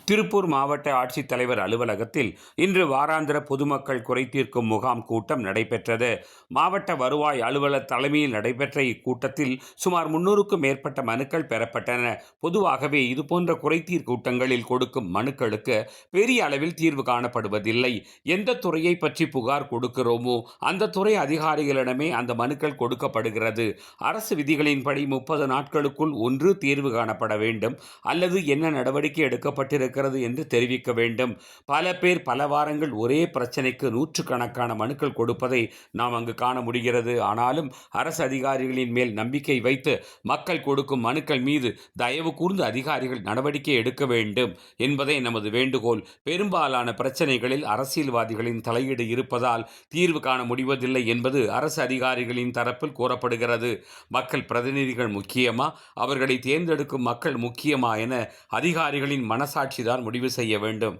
திருப்பூர் மாவட்ட ஆட்சித்தலைவர் அலுவலகத்தில் இன்று வாராந்திர பொதுமக்கள் குறைதீர்க்கும் முகாம் கூட்டம் நடைபெற்றது. மாவட்ட வருவாய் அலுவலர் தலைமையில் நடைபெற்ற இக்கூட்டத்தில் சுமார் 300க்கும் மேற்பட்ட மனுக்கள் பெறப்பட்டன. பொதுவாகவே இதுபோன்ற குறைதீர் கூட்டங்களில் கொடுக்கும் மனுக்களுக்கு பெரிய அளவில் தீர்வு காணப்படுவதில்லை. எந்த துறையை பற்றி புகார் கொடுக்கிறோமோ அந்த துறை அதிகாரிகளிடமே அந்த மனுக்கள் கொடுக்கப்படுகிறது. அரசு விதிகளின்படி 30 நாட்களுக்குள் ஒன்று தீர்வு காணப்பட வேண்டும் அல்லது என்ன நடவடிக்கை எடுக்கப்பட்டிருக்கிறது என்று தெரிவிக்க வேண்டும். பல பேர் பல வாரங்கள் ஒரே பிரச்சனைக்கு நூற்றுக்கணக்கான மனுக்கள் கொடுப்பதை நாம் அங்கு காண முடிகிறது. ஆனாலும் அரசு அதிகாரிகளின் மேல் நம்பிக்கை வைத்து மக்கள் கொடுக்கும் மனுக்கள் மீது தயவு கூர்ந்து அதிகாரிகள் நடவடிக்கை எடுக்க வேண்டும் என்பதே நமது வேண்டுகோள். பெரும்பாலான பிரச்சனைகளில் அரசியல்வாதிகளின் தலையீடு இருப்பதால் தீர்வு காண முடிவதில்லை என்பது அரசு அதிகாரிகளின் தரப்பில் கூறப்படுகிறது. மக்கள் பிரதிநிதிகள் முக்கியமா, அவர்களை தேர்ந்தெடுக்கும் மக்கள் முக்கியமா என அதிகாரிகளின் மனசாட்சிதான் முடிவு செய்ய வேண்டும்.